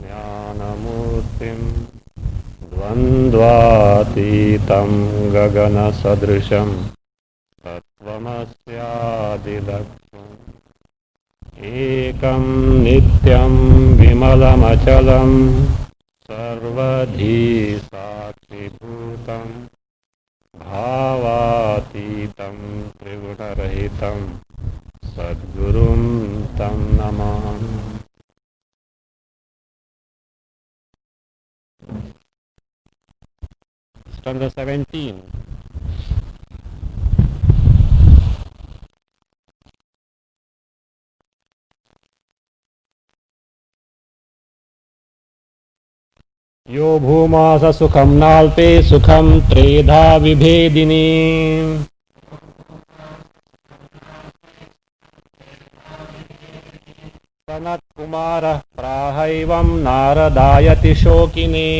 ज्ञानमूर्तिं द्वन्द्वातीतं गगनसदृशं तत्त्वमस्यादिलक्ष्यम् एकं नित्यं विमलमचलं सर्वधी साक्षिभूतं भावातीतं त्रिगुणरहितं सद्गुरुं तं नमामि। Stanza 17. यो भूमास सुखं नाल्पे सुखं त्रेधा विभेदिनी सनत्कुमारः प्राहैवं नारदायति शोकिने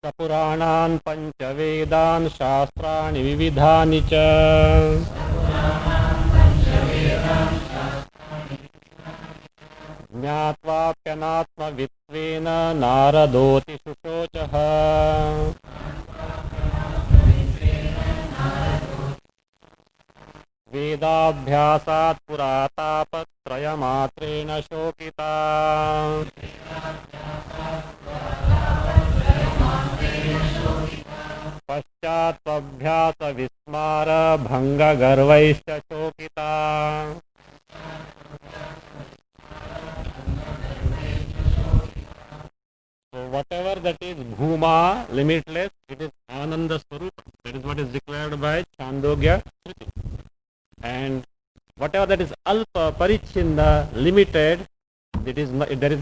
सपुराणान् पञ्चवेदान् शास्त्राणि विविधानि च ज्ञात्वाप्यनात्मवित्वेन नारदोऽति शुशोचः वेदाभ्यासात् पुरातापत्रयमात्रेण शोकिता पश्चात्त्वभ्यासविस्मारभङ्गगर्वैश्च शोकिता So whatever that is bhuma, limitless, it is ananda swarupa. That is what is declared by Chandogya Shruti. And whatever that is alpa, parichinda, limited, there is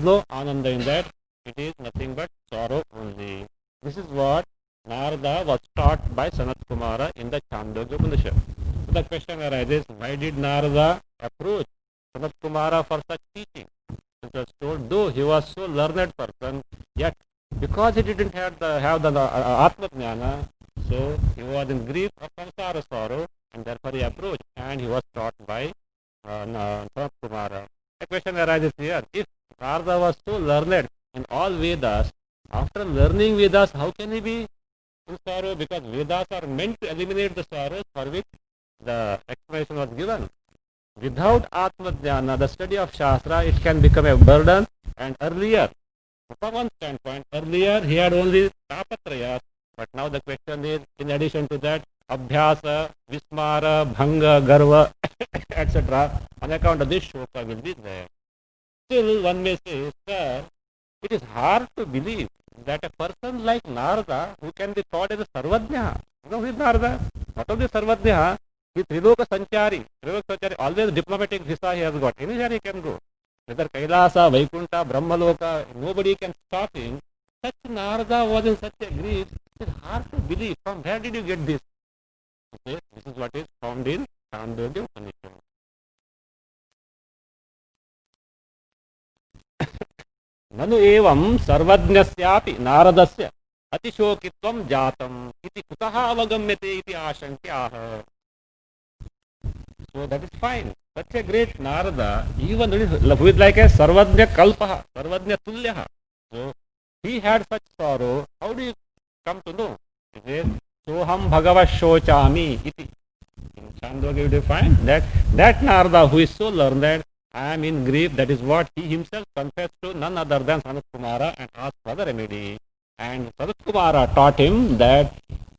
no ananda in that. It is nothing but sorrow only. This is what Narada was taught by Sanat Kumara in the Chandogya Upanishad. So the question arises, why did Narada approach Sanat Kumara for such teaching? It was told, though he was so learned person, yet because he didn't have the Atma Jnana, so he was in grief of samsara sorrow, and therefore he approached, and he was taught by Sanat Kumara. The question arises here, if Narada was so learned in all Vedas, after learning Vedas, how can he be in sorrow? Because Vedas are meant to eliminate the sorrows for which the explanation was given. Without Atma Jnana, the study of Shastra, it can become a burden. And earlier, from one standpoint, earlier he had only Tapatrayas, but now the question is, in addition to that, Abhyasa, Vismara, Bhanga, Garva, etc. On account of this, Shoka will be there. Still, one may say, sir, it is hard to believe that a person like Narada, who can be thought as a Sarvajna, you know who is Narada? Not only Sarvajna, he is Triloka Sanchari, always diplomatic visa he has got. Anywhere he can go. Whether Kailasa, Vaikunta, Brahmaloka, nobody can stop him. Such Narada was in such a grief, it is hard to believe. From where did you get this? Okay, this is what is found in Chandogya Upanishad. ननु एवं सर्वज्ञस्यापि नारदस्य अतिशोकित्वं जातम् इति कुतः अवगम्यते इति आशंक्याः. So that is fine. Such a great Narada, even who is like a Sarvajna Kalpaha, Sarvajna Tulyaha. So he had such sorrow. How do you come to know? He says, Soham Bhagava Shochami iti. In Chandogya you find that Narada who is so learned, I am in grief. That is what he himself confessed to none other than Sanat Kumara and asked for the remedy. And Sanat Kumara taught him that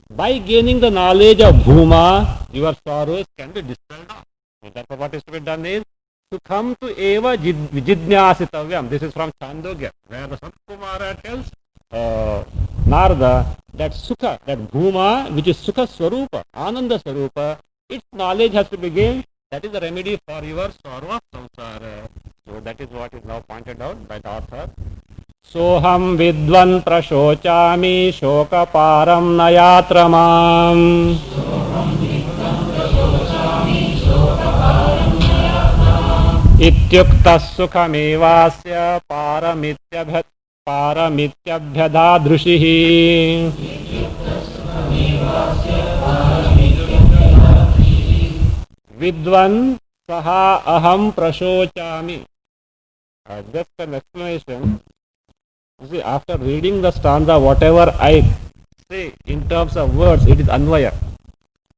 by gaining the knowledge of Bhuma, your sorrows can be dispelled off. So therefore what is to be done is, Sukham tu eva jidnyasitavyam. This is from Chandogya, where the Sanat Kumara tells Narada that Sukha, that Bhuma, which is Sukha Swarupa, Ananda Swarupa, its knowledge has to be gained. That is the remedy for your sorrow of samsara. So that is what is now pointed out by the author. Soham vidvan prashochami shokaparam nayatramam. Ityuktas sukhamevasya paramityabhyadadrushihi. Vidvan saha aham prashochami. Just an explanation. You see, after reading the stanza, whatever I say in terms of words, it is Anvaya.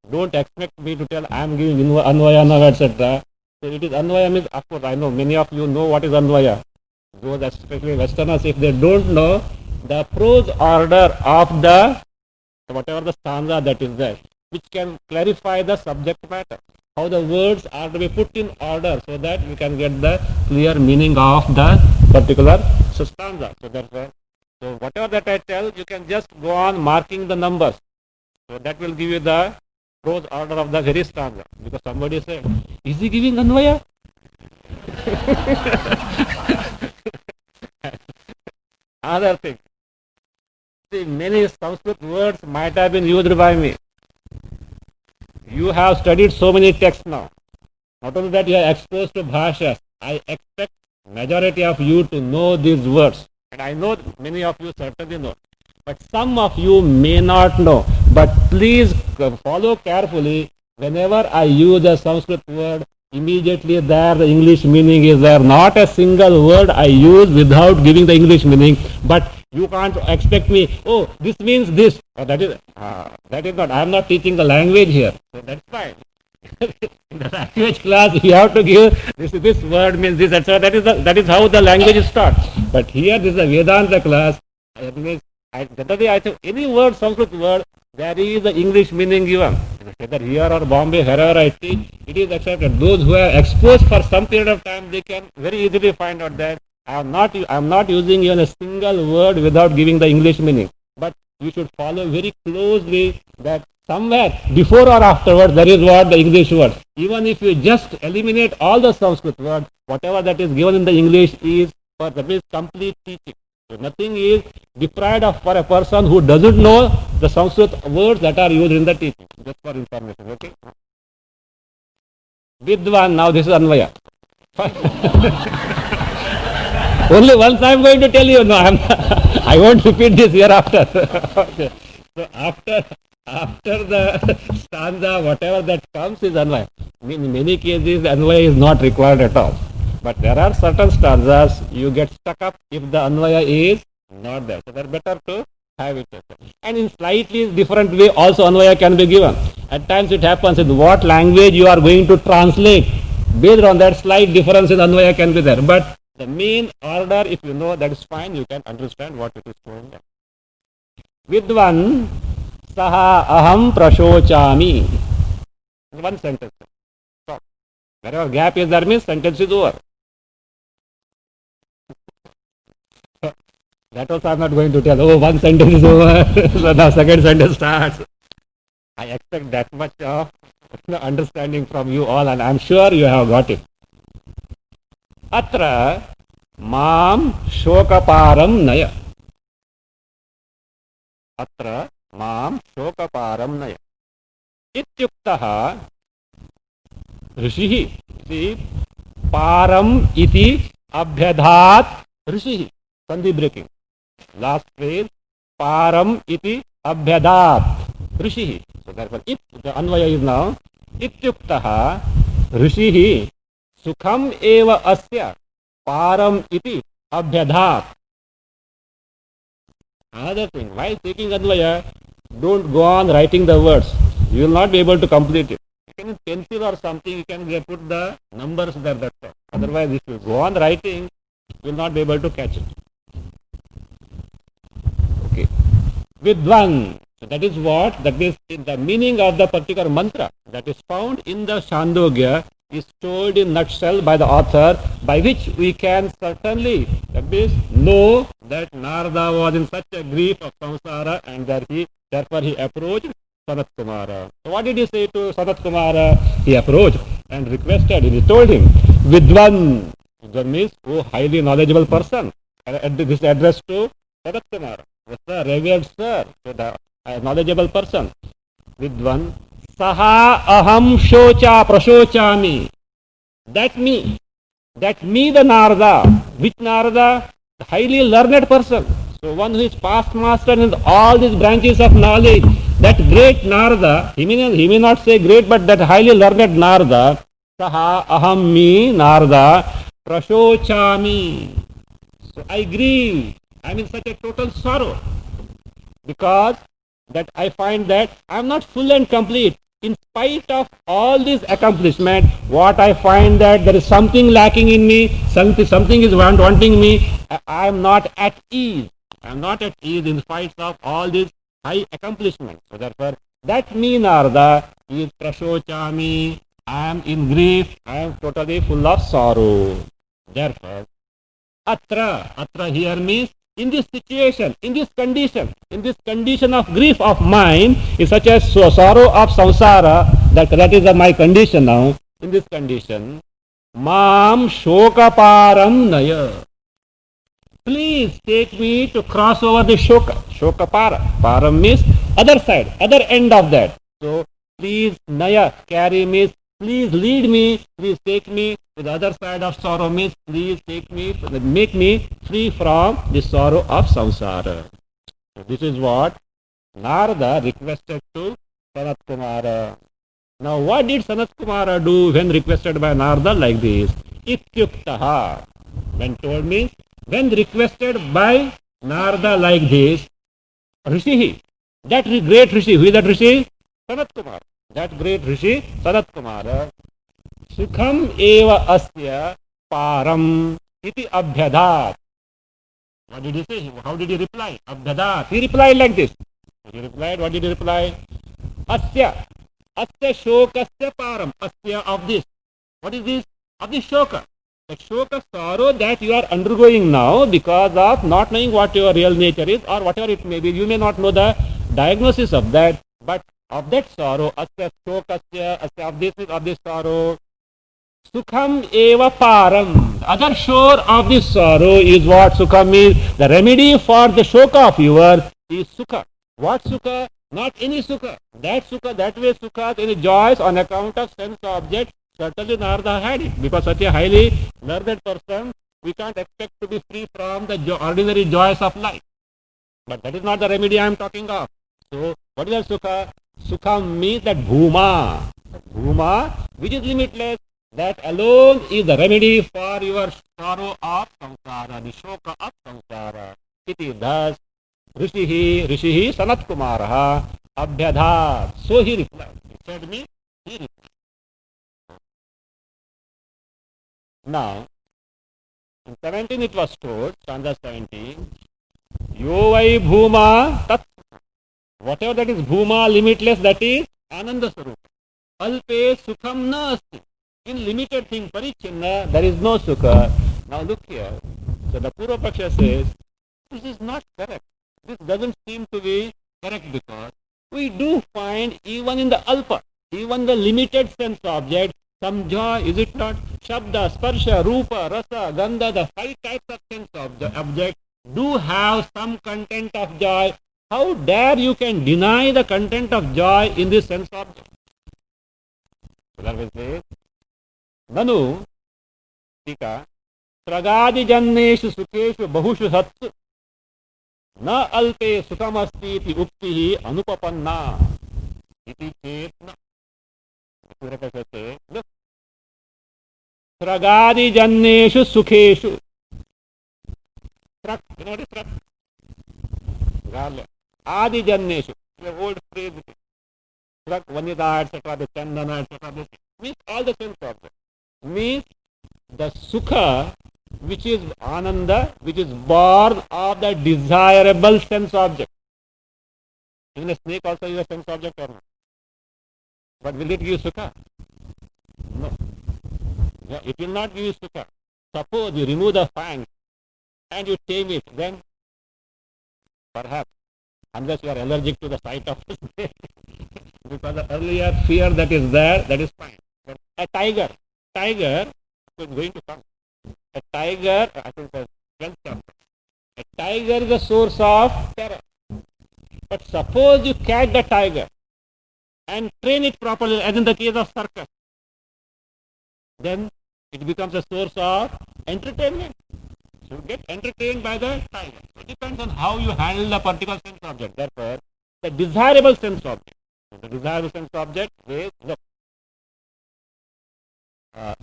Don't expect me to tell I am giving Anvaya now, etc. So it is Anvaya means, of course, I know many of you know what is Anvaya. Those especially Westerners, if they don't know, the prose order of the, whatever the stanza that is there, which can clarify the subject matter. How the words are to be put in order so that we can get the clear meaning of the particular stanza. So that's why. So whatever that I tell, you can just go on marking the numbers. So that will give you the prose order of the very stanza. Because somebody said, is he giving Anvaya? Other thing. See, many Sanskrit words might have been used by me. You have studied so many texts now. Not only that, you are exposed to bhashas. I expect majority of you to know these words. And I know many of you certainly know. But some of you may not know. But please follow carefully. Whenever I use a Sanskrit word, immediately there the English meaning is there. Not a single word I use without giving the English meaning. But you can't expect me, oh, this means this. That is not. I am not teaching the language here. So that's fine. In the language class, you have to give this word means this, etc. That is how the language is taught. But here, this is a Vedanta class. Generally, I think any word, Sanskrit word, there is the English meaning given. Whether here or Bombay, wherever I teach, it is accepted. Those who are exposed for some period of time, they can very easily find out that I am not using even a single word without giving the English meaning. But you should follow very closely that somewhere before or afterwards there is what the English word. Even if you just eliminate all the Sanskrit words, whatever that is given in the English is for the complete teaching. So nothing is deprived of for a person who doesn't know the Sanskrit words that are used in the teaching. Just for information, okay? Vidwan, now this is Anvaya. Only once I am going to tell you, no, I won't repeat this hereafter. Okay. So after the stanza, whatever that comes is Anvaya. In many cases, Anvaya is not required at all. But there are certain stanzas you get stuck up if the Anvaya is not there. So that's better to have it. And in slightly different way also Anvaya can be given. At times it happens in what language you are going to translate. Based on that slight difference in Anvaya can be there. But the main order, if you know, that is fine, you can understand what it is going on. Vidvan saha aham prashochami. One sentence. Stop. Wherever gap is there means sentence is over. That also I am not going to tell. Oh, one sentence is over. So now second sentence starts. I expect that much of understanding from you all, and I am sure you have got it. Atra mam shokaparam naya. Atra mam shokaparam naya. Ityuktaha rishihi. See, param iti abhyadhat rishihi. Sandhi breaking. Last phrase, param iti abhyadhat rishihi. So therefore, if the Anvaya is now, ityuktaha rishihi sukham eva asya param iti abhyadhat. Another thing, while taking Anvaya, don't go on writing the words. You will not be able to complete it. You can pencil or something, you can put the numbers there, that's all. Otherwise, if you go on writing, you will not be able to catch it. Okay. Vidvan. So that is what? That is the meaning of the particular mantra that is found in the Chandogya is told in nutshell by the author, by which we can certainly know that Narada was in such a grief of samsara and that therefore he approached Sanat Kumara. So what did he say to Sanat Kumara? He approached and requested, he told him, Vidvan. Vidvan means, oh, highly knowledgeable person. This address to Sanat Kumara. Sir, revered sir, so the knowledgeable person. Vidvan saha aham shocha prashochami. That me the Narada. Which Narada? The highly learned person. So one who is past master in all these branches of knowledge. that great Narada, he may not say great, but that highly learned Narada, saha aham me, Narada, prashochami. So I grieve. I'm in such a total sorrow because that I find that I'm not full and complete. In spite of all this accomplishment, what I find that there is something lacking in me, something is wanting me. I am not at ease. I am not at ease in spite of all these high accomplishments. So therefore, that me Narada is prashochami. I am in grief. I am totally full of sorrow. Therefore, atra here means in this situation, in this condition of grief of mine, is such a sorrow of samsara, that is my condition now. In this condition, mam shokaparam naya. Please take me to cross over the shokapara. Param means other side, other end of that. So please naya, carry me. Please lead me. Please take me to the other side of sorrow means please take me, make me free from the sorrow of samsara. So this is what Narada requested to Sanat Kumara. Now what did Sanat Kumara do when requested by Narada like this? Ityuktaha. When told means when requested by Narada like this, Rishihi, that great Rishi, who is that Rishi? Sanat Kumara. That great Rishi, Sanat Kumara, Sukham eva asya param iti abhyadat. What did he say? How did he reply? Abhyadat. He replied like this. He replied, what did he reply? Asya shokasya param. Asya of this. What is this? Of this shoka. The shoka sorrow that you are undergoing now because of not knowing what your real nature is or whatever it may be. You may not know the diagnosis of that, but of that sorrow, asya shokasya, asya of this sorrow, sukham eva param. The other shore of this sorrow is what sukham is. The remedy for the shoka of yours is sukha. What sukha? Not any sukha. That way sukha, any joys on account of sense object. Certainly Narada had it, because such a highly learned person, we can't expect to be free from the ordinary joys of life. But that is not the remedy I am talking of. So, what is that sukha? Sukha means that bhuma. Bhuma, which is limitless, that alone is the remedy for your sorrow of samsara, the shoka of samsara. Iti thus, Rishihi Sanat Kumaraha abhyadhat. So he replied. He said me, he replied. Now, in 17 it was told, stanza 17, Yo vai bhuma tat. Whatever that is bhuma, limitless, that is ananda sarupa. Alpe sukham na asti. In limited thing, parichinna, there is no sukha. Now look here. So the Purva Paksha says, this is not correct. This doesn't seem to be correct because we do find even in the alpa, even the limited sense object, some joy, is it not? Shabda, Sparsha, Rupa, Rasa, Gandha, the 5 types of sense object do have some content of joy. How dare you can deny the content of joy in this sense object? So that will say, Nanu, Tika, Tragadi Janneshu Sukeshu Bahushu Satsu, Na Alpe Sukhamasti iti Uktihi Anupapanna. Iti Chetna. Look. Tragadi Janneshu Sukeshu. Truck, you know what is truck? Adi Janneshu. The old phrase. Truck, Vanida, etc., the Chandana, etc. This means all the sense objects. Means the Sukha, which is Ananda, which is born of the desirable sense object. Even a snake also is a sense object or not? But will it give Sukha? No. Yeah, it will not give you Sukha. Suppose you remove the fangs and you tame it, then perhaps, unless you are allergic to the sight of the snake, because the earlier fear that is there, that is fine. But a tiger is going to come. A tiger, I think the 12th chapter. A tiger is a source of terror. But suppose you catch the tiger and train it properly, as in the case of circus, then it becomes a source of entertainment. So you get entertained by the tiger. It depends on how you handle the particular sense object. Therefore, the desirable sense object. The desirable sense object is, look,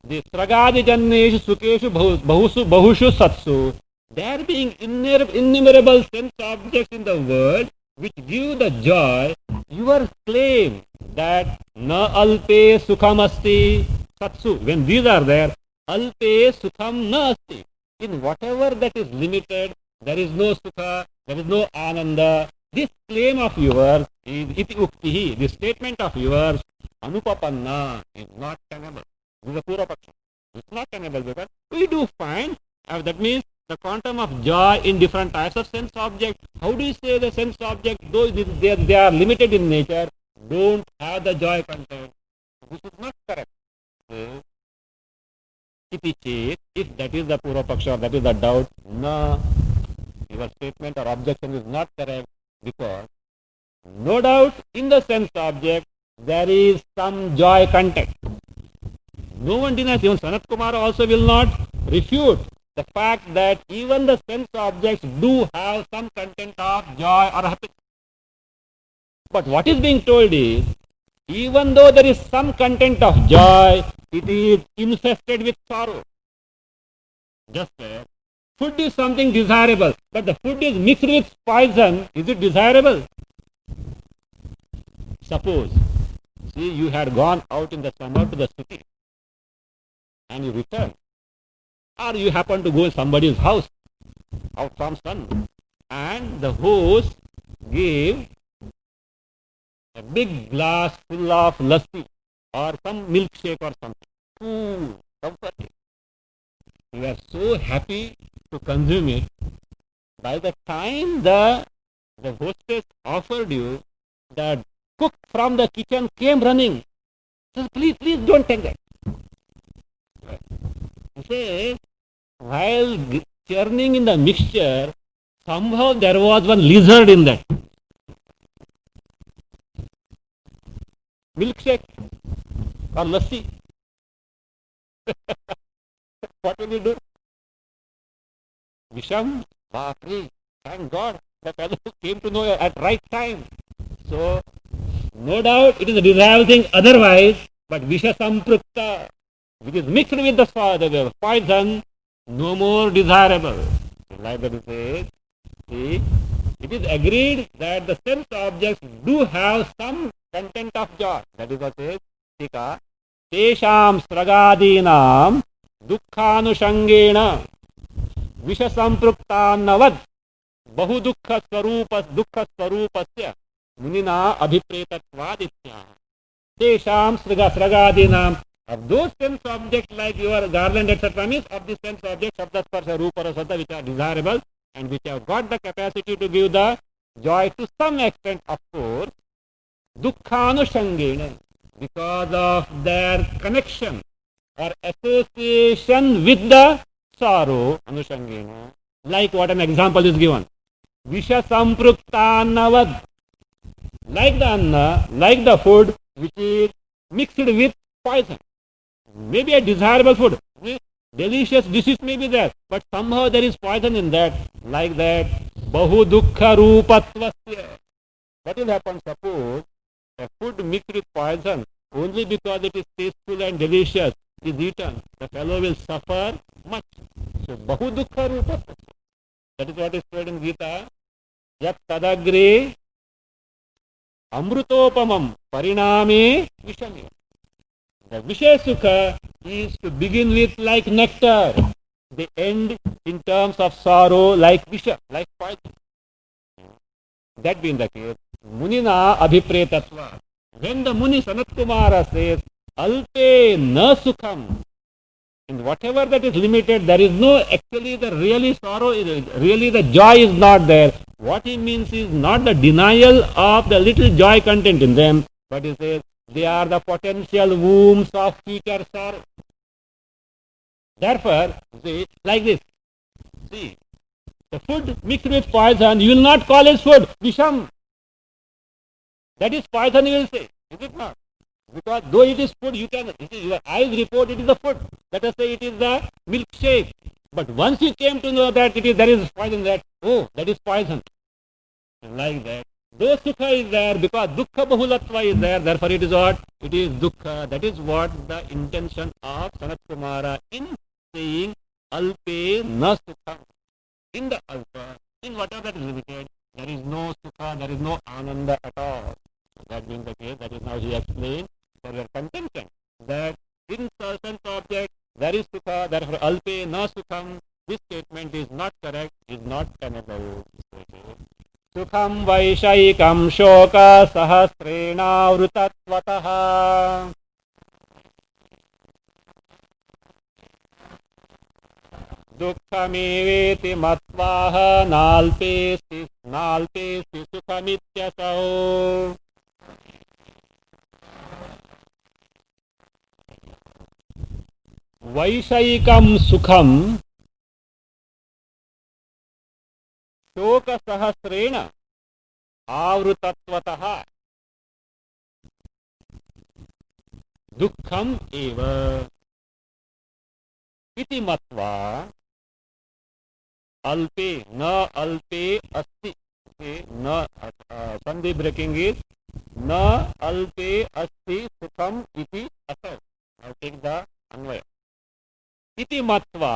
the Sragadi Janneshu Sukeshu Bahushu Satsu, there being innumerable sense objects in the world which give the joy, your claim that na alpe sukham asti satsu, when these are there, alpe sukham na asti. In whatever that is limited, there is no sukha, there is no ananda. This claim of yours is iti uktihi, this statement of yours, anupapanna, is not tenable. This is a Purva Paksha. It's not tenable because we do find, that means the quantum of joy in different types of sense objects. How do you say the sense objects, though they are limited in nature, don't have the joy content? This is not correct. So, if that is the Purva Paksha, that is the doubt, no, your statement or objection is not correct, because no doubt in the sense object there is some joy content. No one denies, even Sanat Kumara also will not refute the fact that even the sense objects do have some content of joy or happiness. But what is being told is, even though there is some content of joy, it is infested with sorrow. Just as food is something desirable, but the food is mixed with poison, is it desirable? Suppose, see, you had gone out in the summer to the city, and you return, or you happen to go to somebody's house out from sun, and the host gave a big glass full of lassi or some milkshake or something. Comforting. You are so happy to consume it. By the time the hostess offered you, the cook from the kitchen came running. Says, please don't take that. He says, while churning in the mixture, somehow there was one lizard in that. Milkshake or lassi. What will you do? Visham, Bapri, thank God the fellow came to know at right time. So, no doubt it is a desirable thing otherwise, but Visha Samprukta, which is mixed with the poison, no more desirable. Like that it says, see, it is agreed that the sense objects do have some content of joy. That is what it says, Tika, Tesham Sragadinam Dukhanusangena Visha Sampruktanavad Bahu Dukha Swarupasya Munina Abhipretatvaditya. Tesham Sragadinam, of those sense objects like your garland, etc., means of the sense objects of the Sparsa, Rupa, Rasada, which are desirable and which have got the capacity to give the joy to some extent, of course, Dukhanusangena, because of their connection or association with the sorrow, Anusangena, like what an example is given. Visha Sampruktanavad, like the anna, like the food which is mixed with poison. Maybe a desirable food, delicious dishes may be there, but somehow there is poison in that, like that. Bahu Dukkha Rupatvasya. What will happen? Suppose a food mixed with poison, only because it is tasteful and delicious, is eaten, the fellow will suffer much. So, Bahu Dukkha Rupatvasya. That is what is said in Gita. Yat Tadagre Amrutopamam Pariname Vishame. The Vishaya Sukha is to begin with like nectar. They end in terms of sorrow like Visha, like poison. That being the case, Munina Abhipretatva. When the Muni Sanat Kumara says, Alpe na Sukham, in whatever that is limited, there is no actually the really sorrow, really the joy is not there. What he means is not the denial of the little joy content in them, but he says they are the potential wombs of future sorrow. Therefore, see, like this, see, the food mixed with poison, you will not call it food, Visham. That is poison, you will say, is it not? Because though it is food, you can, your eyes report it is a food. Let us say it is the milkshake. But once you came to know that there is poison, that, oh, that is poison. Like that, Though Sukha is there, because Dukkha Bahulatva is there, therefore it is what? It is Dukkha. That is what the intention of Sanat Kumara in saying Alpe na Sukham. In the Alpa, in whatever that is limited, there is no Sukha, there is no Ananda at all. That being the case, that is now he explained for your contention that in sense object there is Sukha, therefore Alpe na Sukham. This statement is not correct, is not tenable. Sukham Vaishayikam Shoka Sahasrena Vrutatvatah. Dukkhamevéti matvaha nalpesi sukhamityasau. Vaishayikam sukham shoka sahasrena avrutatvatah dukkham eva iti matva अल्पे न अल्पे अस्ति न संधि braking is न अल्पे अस्ति सुखम इति असौ. Now take the अन्वय. इति मत्वा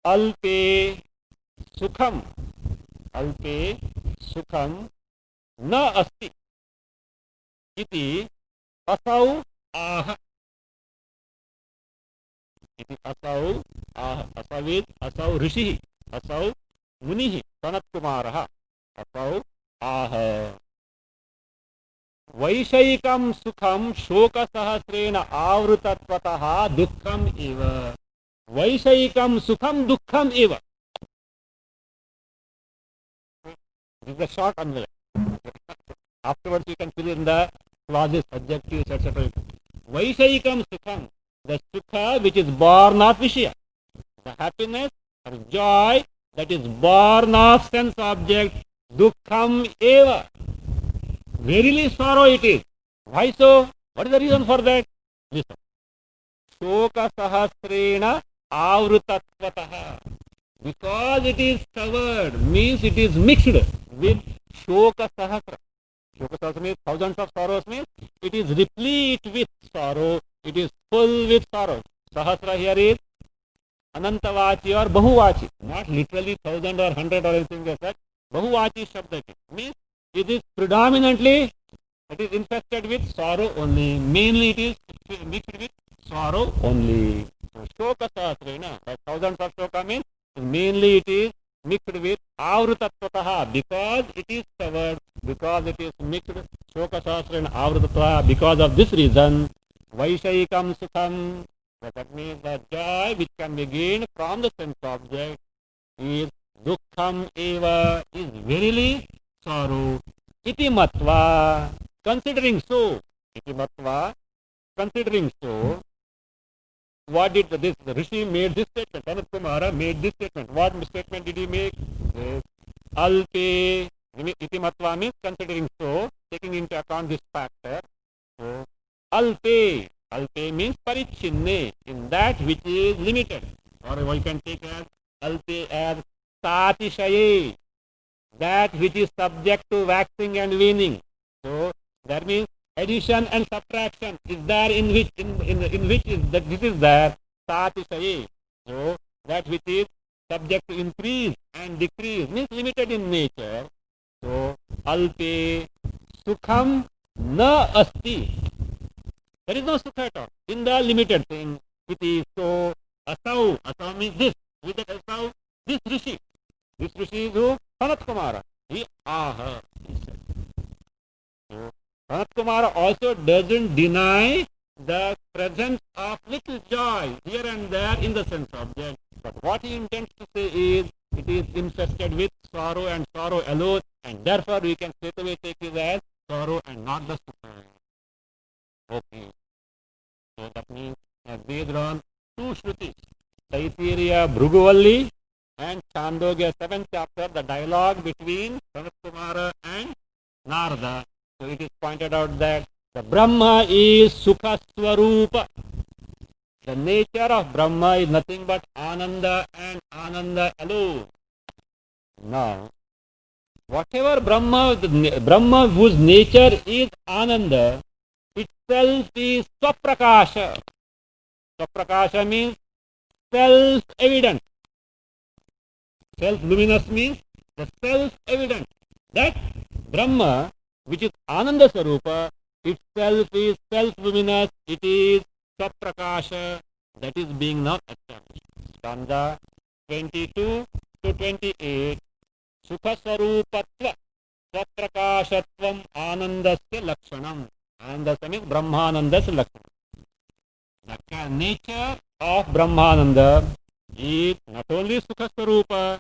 अल्पे सुखम न अस्ति इति असौ आह. इति असौ आह. असविद असौ ऋषि असौ मुनि सनत कुमारः असौ आह. वैषयिकं सुखम शोक सहस्रेण आवृतत्वतः दुःखम इव. वैषयिकं सुखम दुःखम इव. This is a short answer. Afterwards you can fill in the clauses, adjectives, etc. Vaishayikam sukham, the sukha which is born of Vishya, the happiness or joy that is born of sense object, dukkham eva. Verily sorrow it is. Why so? What is the reason for that? Listen. Shoka sahasrena avrutatvatah. Because it is covered, means it is mixed with shoka sahasra. Shoka sahasra means thousands of sorrows, means it is replete with sorrow, it is full with sorrow. Sahasra here is anantavachi or bahuvachi, not literally thousand or hundred or anything like that. Bahuvachi shabda means it is predominantly, it is infested with sorrow only. Mainly it is mixed with sorrow only. So, shoka sahasrena, thousands of shoka means mainly it is mixed with avrutatvatah, because it is covered, because it is mixed. Shoka sahasrena avrutatvatah. Because of this reason, vaishayikam sukham, that means the joy which can be gained from the sense object, is dukkham eva, is verily sorrow. Iti matva, considering so. Iti matva, considering so. What did this Rishi made this statement? Sanat Kumara made this statement. What statement did he make? Alpe iti matva means considering so, taking into account this factor. So, alpe means parichinne, in that which is limited. Or we can take as alpe as satishaye, that which is subject to waxing and waning. So that means addition and subtraction is there in which is that this is there satishaye. So that which is subject to increase and decrease means limited in nature. So alpe sukham na asti, there is no sukha at all in the limited thing. It is so asau means this, with that asau, this rishi is who? Sanat Kumara. He aha, he said. So Sanat Kumara also doesn't deny the presence of little joy here and there in the sense object. But what he intends to say is, it is infested with sorrow and sorrow alone, and therefore we can straight away take it as sorrow and not the sukha. Okay. So that means based on two Shrutis, Taittiriya Bhruguvalli and Chandogya 7th chapter, the dialogue between Sanat Kumara and Narada. So it is pointed out that the Brahma is Sukha Swarupa. The nature of Brahma is nothing but Ananda and Ananda alone. Now, whatever Brahma whose nature is Ananda, itself is Swaprakasha. Swaprakasha means self-evident. Self-luminous means the self-evident. That Brahma, which is Ananda Sarupa, itself is self-luminous, it is Swaprakasha, that is being now established. Stanza 22 to 28. Sukha Sarupatva Swaprakashatvam Anandasya Lakshanam. Anandasya means Brahmanandasya Lakshanam. The nature of Brahmananda is not only Sukha Sarupa,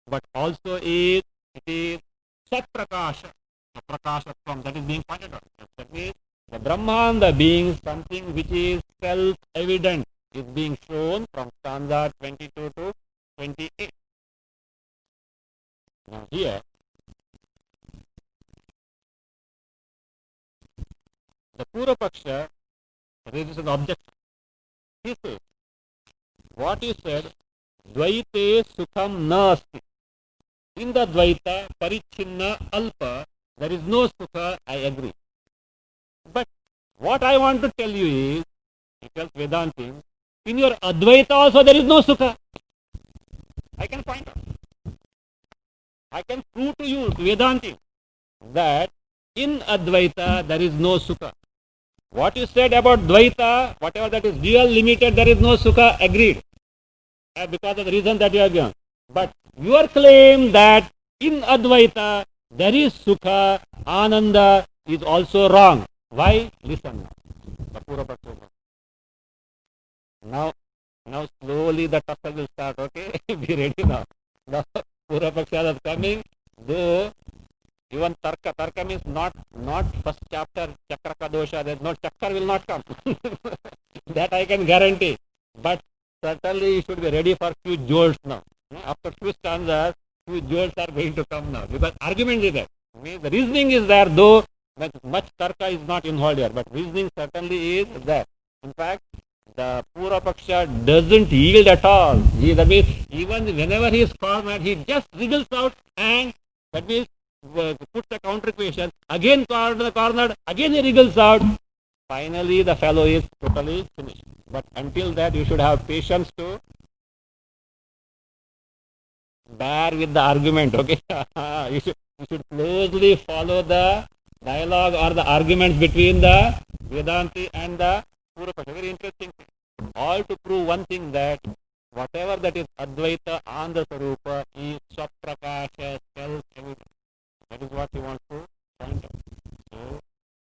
but also it is Sat Prakasha. The Prakashatvam, that is being pointed out. That means the Brahmananda being something which is self-evident is being shown from stanza 22 to 28. Now here, the Purva Paksha raises an objection. He says, what he said, Dvaite Sukham Nasti. In the Dvaita, Parichinna Alpa, there is no Sukha, I agree. But what I want to tell you is, he tells Vedanti, in your Advaita also there is no Sukha. I can point out. I can prove to you, Vedanti, that in Advaita there is no Sukha. What you said about Dvaita, whatever that is dual, limited, there is no Sukha, agreed. Because of the reason that you have given. But your claim that in Advaita there is Sukha, Ananda is also wrong. Why? Listen now. The Purva Paksha. Now slowly the tussle will start, okay? Be ready now. Now Purva Paksha is coming, though even Tarka means not first chapter, Chakraka dosha, there is no Chakra will not come. That I can guarantee. But certainly you should be ready for few jolts now. After few stanzas, few jolts are going to come now. Because argument is there. The reasoning is there, though much Tarka is not involved here. But reasoning certainly is there. In fact, the Purva Paksha doesn't yield at all. That means even whenever he is cornered, he just wriggles out and that means puts the counter equation, again cornered, again he wriggles out. Finally, the fellow is totally finished. But until that, you should have patience to bear with the argument, okay? you should closely follow the dialogue or the arguments between the Vedanti and the Purva Paksha. Very interesting thing. All to prove one thing, that whatever that is Advaita, Ananda Sarupa is Swaprakasha, self-evident. That is what he wants to point out. So,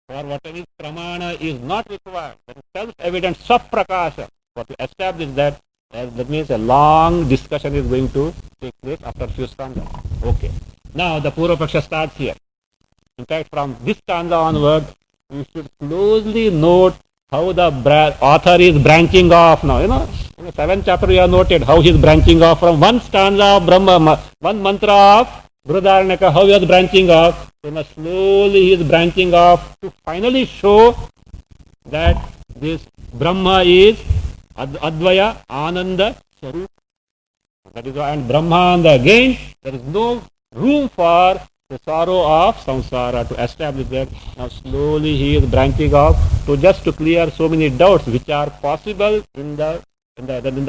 for whatever is Pramana is not required. That is self-evident, Swaprakasha. For to establish that, that means a long discussion is going to take place after few stanzas. Okay. Now the Purva Paksha starts here. In fact, from this stanza onward, you should closely note how the author is branching off now. In the 7th chapter we have noted how he is branching off from one stanza of Brahma, one mantra of Brihadaranyaka, how he is branching off. So now slowly he is branching off to finally show that this Brahma is Advaya Ananda Sarupa. That is why, and Brahmananda again, there is no room for the sorrow of samsara to establish that. Now slowly he is branching off just to clear so many doubts which are possible in the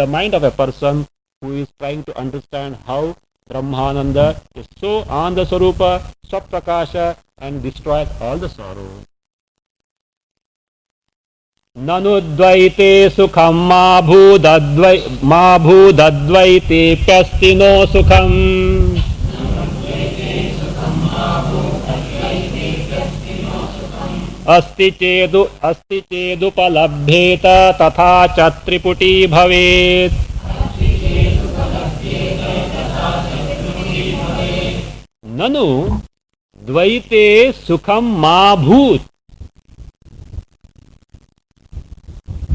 mind of a person who is trying to understand how Brahmananda is so Ananda Sarupa, Swaprakasha, and destroys all the sorrow. Nanudvaite sukham ma bhudadvaite pyasti no sukham. Asti chedu palabheta tatha cha triputi bhavet. Nanu dvaite sukham ma bhut.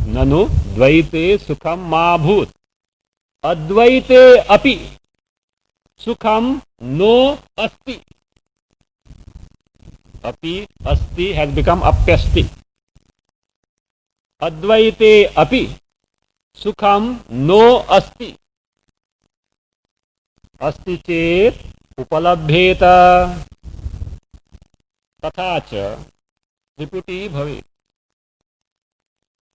Nanu dvaite sukham ma bhut. Advaite api sukham no asti. Api, asti has become apyasti. Advaite api sukham no asti. Asti chet उपलभ्येत तथा च त्रिपुटी भवेत्.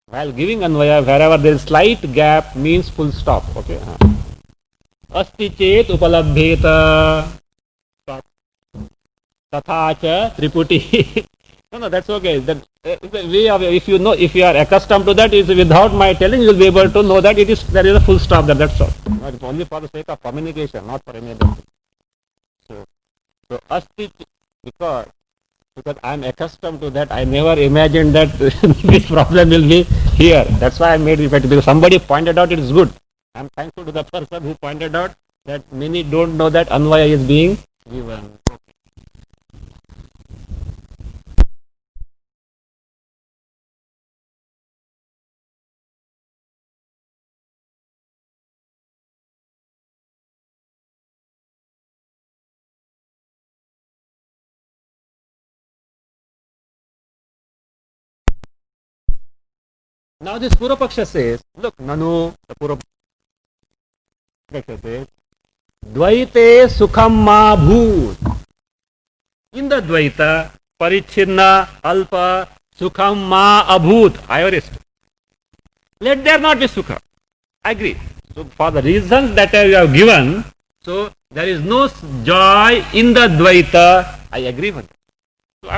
While giving Anvay, wherever there is slight gap means full stop. Okay. अस्ति चेत उपलभ्येत तथा च त्रिपुटी. No, that's okay. That way of, if you know, if you are accustomed to that, is without my telling, you will be able to know that there is a full stop there. That's all. It's only for the sake of communication, not for any other thing. So asti, because I am accustomed to that, I never imagined that this problem will be here. That's why I made it, because somebody pointed out it is good. I am thankful to the person who pointed out that many don't know that Anvaya is being given. Now this Purvapaksha says, look, Nanu, the Purvapaksha says, Dvaite sukham ma bhoot. In the Dvaita, Parichinna, Alpa, sukham ma abhoot. Aorist. Let there not be sukha. I agree. So for the reasons that you have given, so there is no joy in the Dvaita. I agree with that. So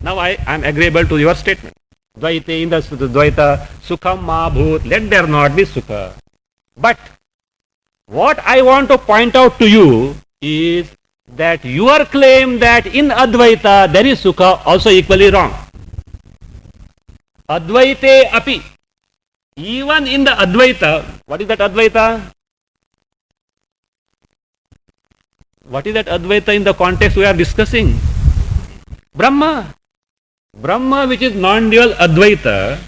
now I am agreeable to your statement. Dvaite, in the Dvaita, sukham ma bhoot, let there not be sukha. But what I want to point out to you is that your claim that in Advaita there is sukha also equally wrong. Advaite api, even in the Advaita, what is that Advaita? What is that Advaita in the context we are discussing? Brahma. Brahma, which is non-dual Advaita,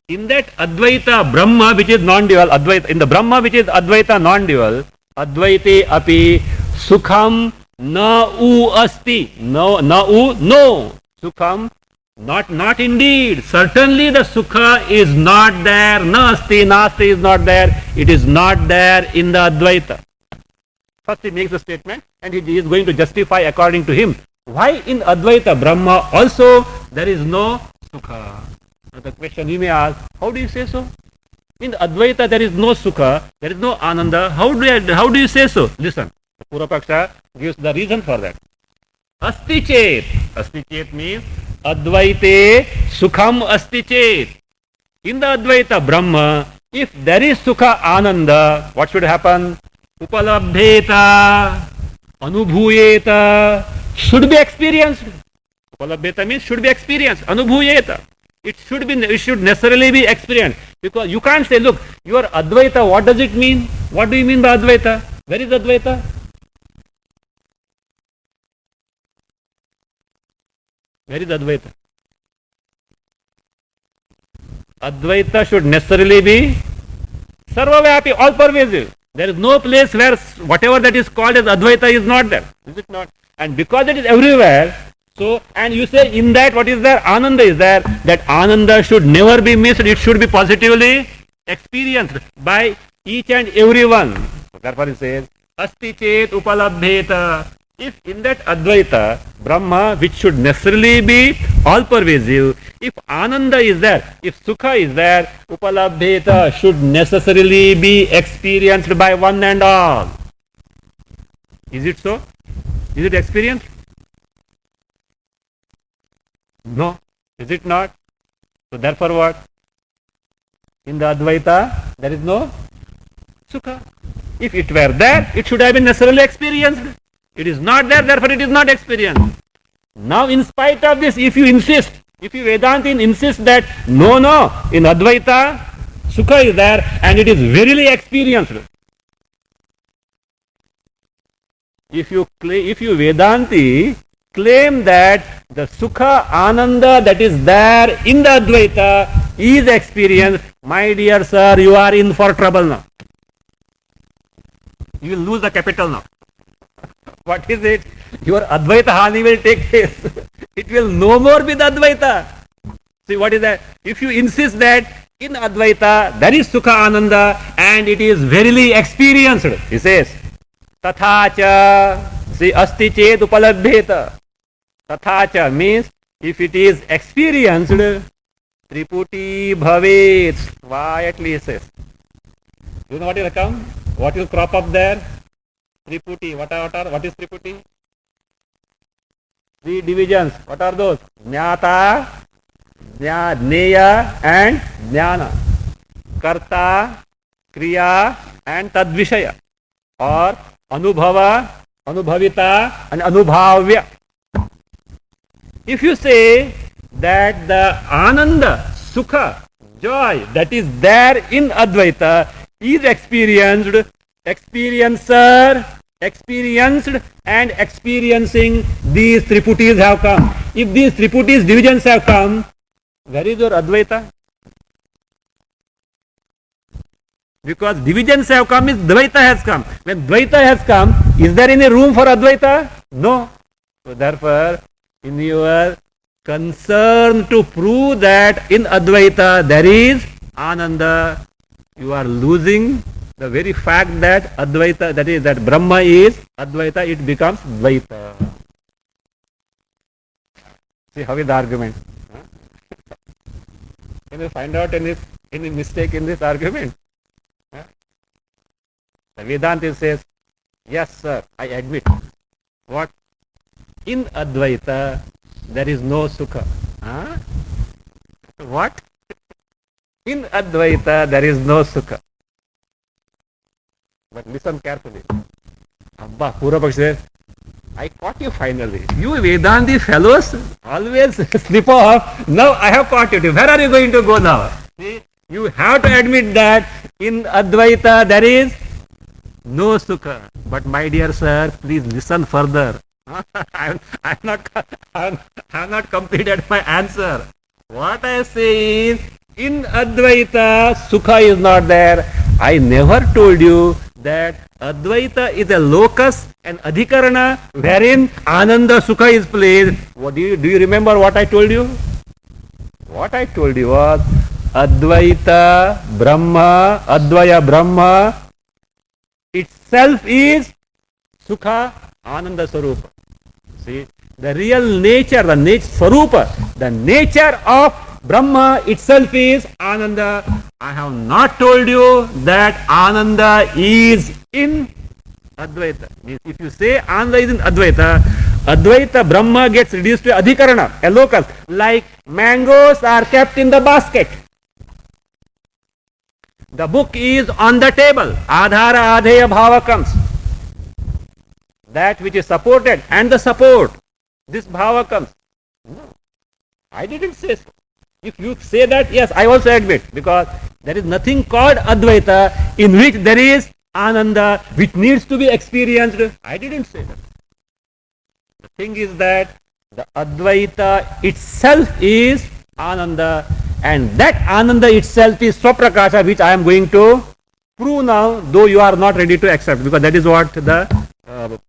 in that Advaita, Brahma, which is non-dual Advaita, in the Brahma, which is Advaita non-dual, Advaite api sukham na u asti. No, na u, no. Sukham, not indeed. Certainly the sukha is not there. Na asti, nasti is not there. It is not there in the Advaita. First he makes a statement and he is going to justify according to him why in Advaita Brahma also there is no sukha. Now the question you may ask, how do you say so? In Advaita there is no sukha, there is no ananda. How do you say so? Listen, the Purvapaksha gives the reason for that. Asti chet. Asti chet means Advaite sukham asti chet. In the Advaita Brahma, if there is sukha ananda, what should happen? Upalabheta, anubhuyeta, should be experienced. Upalabheta means should be experienced. Anubhuyeta. It should necessarily be experienced. Because you can't say, look, your Advaita, what does it mean? What do you mean by Advaita? Where is Advaita? Where is Advaita? Advaita should necessarily be sarvavyapi, all pervasive. There is no place where whatever that is called as Advaita is not there. Is it not? And because it is everywhere, so, and you say in that what is there? Ananda is there. That Ananda should never be missed. It should be positively experienced by each and everyone. So therefore he says, Asti chet upalabheta. If in that Advaita, Brahma, which should necessarily be all pervasive, if Ananda is there, if Sukha is there, upalabheta should necessarily be experienced by one and all. Is it so? Is it experienced? No. Is it not? So therefore what? In the Advaita, there is no Sukha. If it were there, it should have been necessarily experienced. It is not there, therefore it is not experienced. Now in spite of this, if you insist, if you Vedantin insist that no, in Advaita, Sukha is there and it is verily experienced. If you Vedanti claim that the Sukha, Ananda that is there in the Advaita is experienced, my dear sir, you are in for trouble now. You will lose the capital now. What is it? Your Advaita Hani will take place. It will no more be the Advaita. See what is that? If you insist that in Advaita there is Sukha Ananda and it is verily experienced, he says, Tathacha. See, asti chet upalabhyeta. Tathacha means if it is experienced, triputi bhavet. Quietly says. You know what will come? What will crop up there? Triputi. What is triputi? Three divisions. What are those? Jnata, Jneya and Jnana. Karta, Kriya and Tadvishaya. Or Anubhava, Anubhavita and Anubhavya. If you say that the Ananda, Sukha, joy that is there in Advaita is experienced, experiencer, experienced and experiencing, these triputis have come. If these triputis divisions have come, where is your Advaita? Because divisions have come, is Dvaita has come. When Dvaita has come, is there any room for Advaita? No. So therefore, in your concern to prove that in Advaita there is Ananda, you are losing the very fact that Advaita, that is that Brahma is Advaita, it becomes Dvaita. See how is the argument? Can you find out any mistake in this argument? The Vedanta says, yes sir, I admit. What? In Advaita, there is no Sukha. Huh? What? In Advaita, there is no Sukha. But listen carefully. Abba, Purvapaksh says, I caught you finally. You Vedanti fellows always slip off. Now I have caught you. Where are you going to go now? See, you have to admit that in Advaita there is no Sukha. But my dear sir, please listen further. I have not completed my answer. What I say is, in Advaita, Sukha is not there. I never told you that Advaita is a locus and adhikarana wherein Ananda Sukha is placed. Do you remember what I told you? What I told you was Advaita Brahma, Advaya Brahma itself is Sukha Ananda Sarupa. See, the real nature, the Sarupa, the nature of Brahma itself is Ananda. I have not told you that Ananda is in Advaita. If you say Ananda is in Advaita, Advaita Brahma gets reduced to Adhikarana, a locus, like mangoes are kept in the basket. The book is on the table. Adhara Adheya Bhava comes. That which is supported and the support. This Bhava comes. No, I didn't say so. If you say that, yes, I also admit, because there is nothing called Advaita in which there is Ananda which needs to be experienced. I didn't say that. The thing is that the Advaita itself is Ananda, and that Ananda itself is Swaprakasha, which I am going to prove now, though you are not ready to accept, because that is what the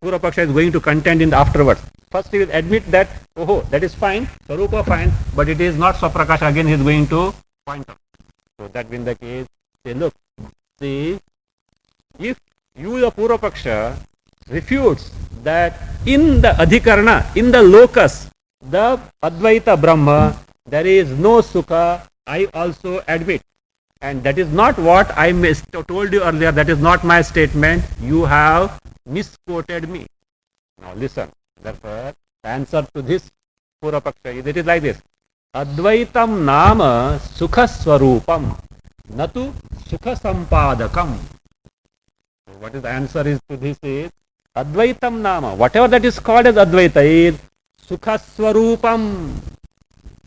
Purvapaksha is going to contend in afterwards. First he will admit that, oh, that is fine, Sarupa fine, but it is not Swaprakasha. Again he is going to point out. So that being the case, say, look, see, if you, the Purvapaksha, refutes that in the Adhikarana, in the locus, the Advaita Brahma, there is no Sukha, I also admit. And that is not what I told you earlier, that is not my statement. You have misquoted me. Now listen, therefore, the answer to this Purvapaksha, it is like this. Advaitam nama Sukha Swarupam, natu Sukha Sampadakam. What is the answer is to this is, Advaitam nama, whatever that is called as Advaita is Sukha Swarupam.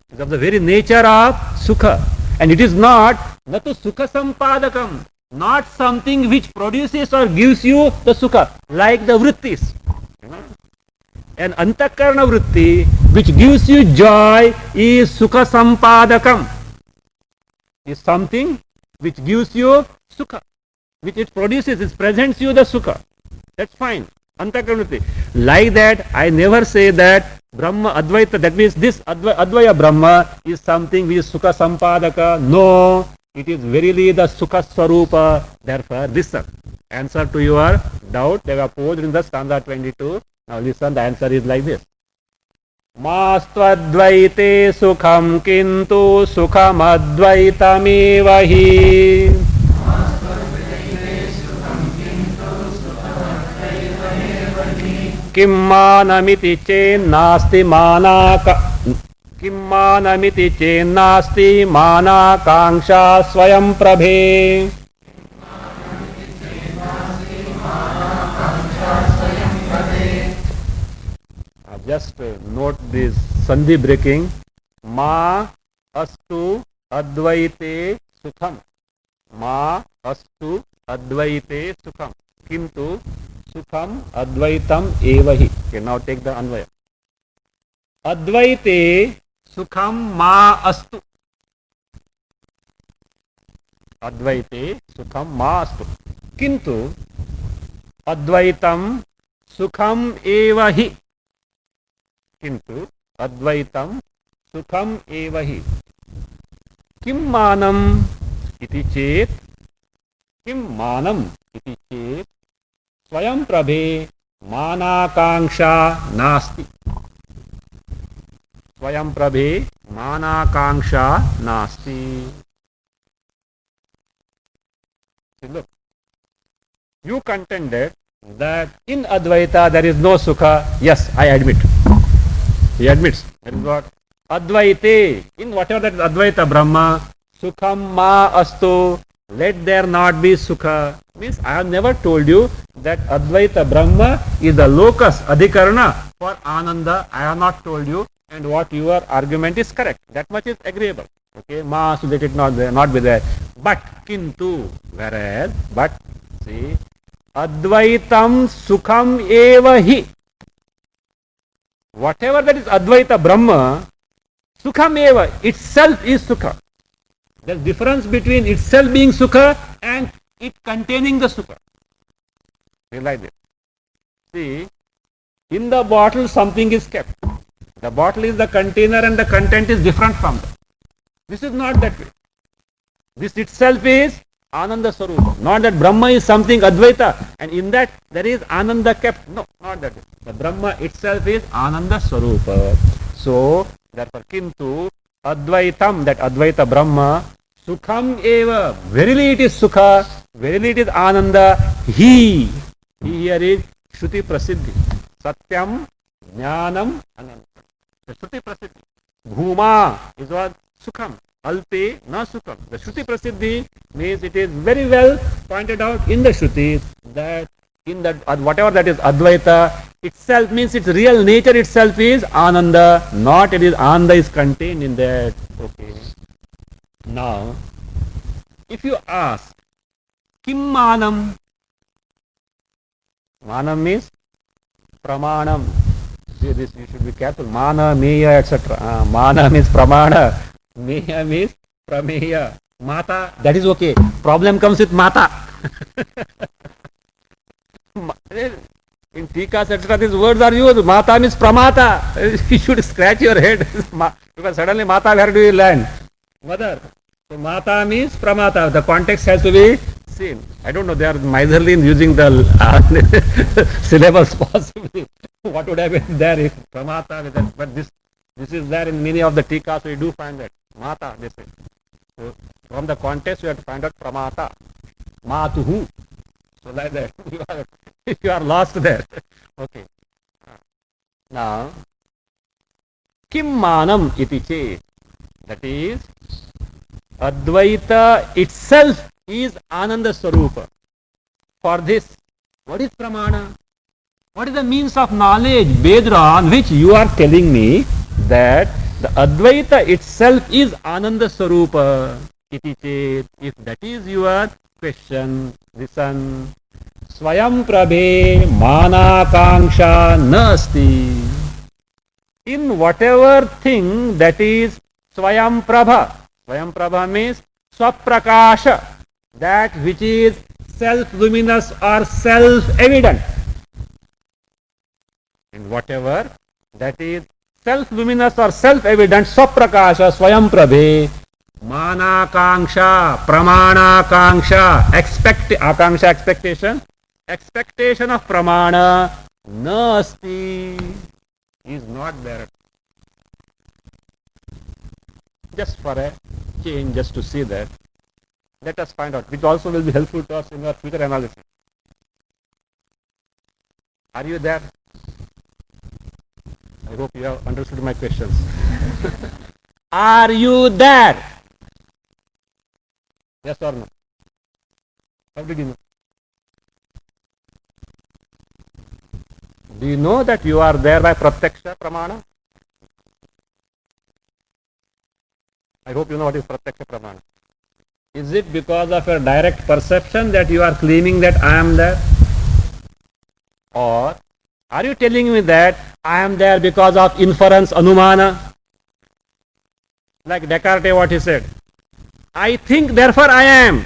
It is of the very nature of Sukha. And it is not natu Sukha Sampadakam, not something which produces or gives you the Sukha, like the Vrittis. An Antakarana Vritti which gives you joy is Sukha Sampadakam. Is something which gives you Sukha, which it produces, it presents you the Sukha. That's fine. Antakarana Vritti. Like that, I never say that Brahma Advaita, that means this Advaya Brahma is something which is Sukha Sampadaka. No, it is verily the Sukha Swarupa. Therefore, this answer to your doubt, they were posed in the stanza 22. Now listen, the answer is like this. मास्त्वद्वैते सुखम किंतु सुखमद्वैतमेव हि किं मानमिति चेन्नास्ति मानाकांक्षा स्वयं प्रभे. Just note this sandhi breaking. Ma astu advaite sukham. Ma astu advaite sukham. Kintu sukham advaitam evahi. Okay, now take the anvaya. Advaite sukham ma astu. Advaite sukham ma astu. Kintu advaitam sukham evahi. किंतु अद्वैतम सुखम एव हि. किं मानम इति चेत स्वयं प्रभे मानाकांक्षा नास्ति. स्वयं प्रभे मानाकांक्षा नास्ति. Look, you contended that in Advaita there is no Sukha. Yes, I admit. He admits. That is what? Advaite. In whatever that is Advaita Brahma, Sukham ma astu. Let there not be Sukha. Means I have never told you that Advaita Brahma is the locus, adhikarana for Ananda. I have not told you. And what your argument is correct. That much is agreeable. Okay, ma astu, let it not be there. But kintu, whereas, but see, Advaitam Sukham eva hi. Whatever that is Advaita Brahma, Sukham eva, itself is Sukha. There is difference between itself being Sukha and it containing the Sukha. Realize it. See, in the bottle something is kept. The bottle is the container and the content is different from that. This is not that way. This itself is Ananda Sarupa. Not that Brahma is something Advaita and in that there is Ananda kept. No, not that way. The Brahma itself is Ananda Sarupa. So, therefore, kintu Advaitam, that Advaita Brahma, Sukham eva, verily it is Sukha, verily it is Ananda, he here is Shruti Prasiddhi. Satyam, Jnanam, Ananda. The Shruti Prasiddhi. Bhuma is what? Sukham. Alpe, na Sukham. The Shruti Prasiddhi means it is very well pointed out in the Shrutis that in that whatever that is Advaita itself means its real nature itself is Ananda, not it is Ananda is contained in that. Okay. Now, if you ask, Kim Manam? Manam means Pramanam. See, this you should be careful. Mana, Meya, etc. Mana means Pramana. Meya means Prameya. Mata, that is okay. Problem comes with Mata. In Tikas, etc., these words are used. Mata means Pramata. You should scratch your head because suddenly Mata, where do you land? Mother. So Mata means Pramata. The context has to be seen. I don't know, they are miserly in using the syllables possibly. What would have been there if Pramata with that? But this is there in many of the Tikas, so you do find that. Mata, they say. So from the context, you have to find out Pramata. Matuhu. So like that. You are lost there. Okay. Now, Kim Manam iti chet. That is, Advaita itself is Ananda Swarupa. For this, what is Pramana? What is the means of knowledge based on which you are telling me that the Advaita itself is Ananda Swarupa? Iti chet. If that is your question, listen. Swayam Prabhe Manakanksha Nasti. In whatever thing that is Swayam Prabha. Swayam Prabha means Swaprakasha. That which is self-luminous or self-evident. In whatever that is self-luminous or self-evident, Swaprakasha, Swayam Prabhe, Manakanksha, Pramanakanksha, Akanksha, expectation of Pramana, Na asti is not there. Just for a change, just to see that. Let us find out, which also will be helpful to us in our future analysis. Are you there? I hope you have understood my questions. Are you there? Yes or no? How did you know? Do you know that you are there by pratyaksha pramana? I hope you know what is pratyaksha pramana. Is it because of your direct perception that you are claiming that I am there? Or are you telling me that I am there because of inference, anumana? Like Descartes, what he said. I think, therefore I am.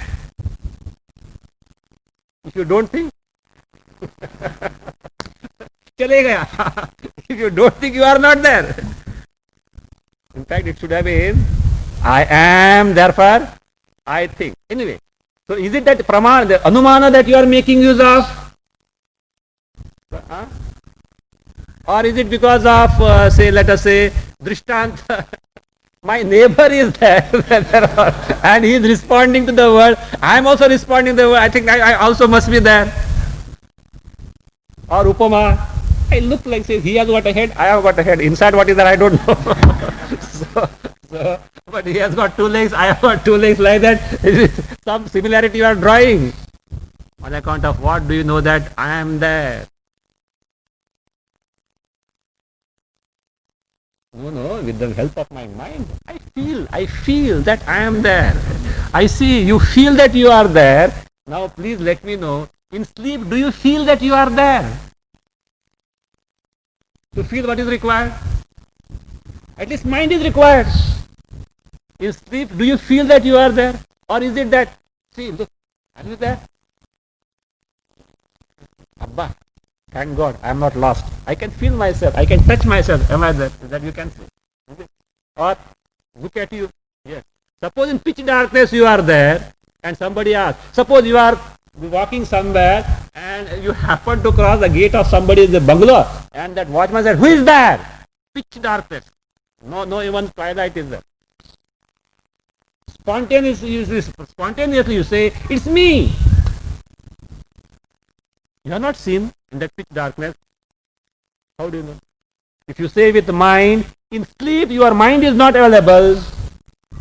If you don't think, chale gaya. If you don't think, you are not there. In fact, it should have been, I am, therefore I think. Anyway, so is it that pramana, the anumana that you are making use of? Or is it because of, say, let us say, drishtanta? My neighbor is there and he is responding to the word. I am also responding to the word. I think I also must be there. Or upama, I look like, say, he has got a head, I have got a head. Inside what is there, I don't know. But he has got two legs, I have got two legs, like that. Some similarity you are drawing. On account of what do you know that I am there? No, with the help of my mind, I feel that I am there. I see, you feel that you are there. Now please let me know, in sleep, do you feel that you are there? To feel what is required? At least mind is required. In sleep, do you feel that you are there? Or is it that, see, look, are you there? Abba, thank God, I am not lost. I can feel myself. I can touch myself. Am I there? That you can see. Or look at you. Yes. Suppose in pitch darkness you are there and somebody asks. Suppose you are walking somewhere and you happen to cross the gate of somebody's bungalow and that watchman said, who is there? Pitch darkness. No even twilight is there. Spontaneously you say, it's me. You are not seen in that pitch darkness. How do you know? If you say with mind, in sleep your mind is not available.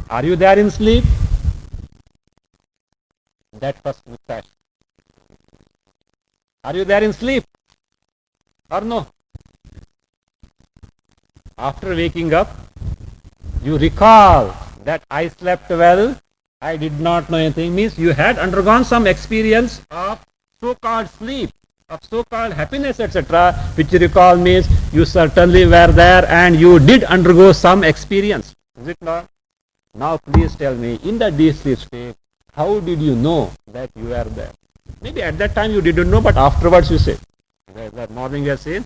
Are you there in sleep? That first mustache. Are you there in sleep? Or no? After waking up, you recall that I slept well, I did not know anything. Means you had undergone some experience of so-called sleep, of so-called happiness, etc., which you recall means you certainly were there and you did undergo some experience. Is it not? Now please tell me, in the deep sleep state, how did you know that you were there? Maybe at that time you didn't know, but afterwards you say. That morning you have seen,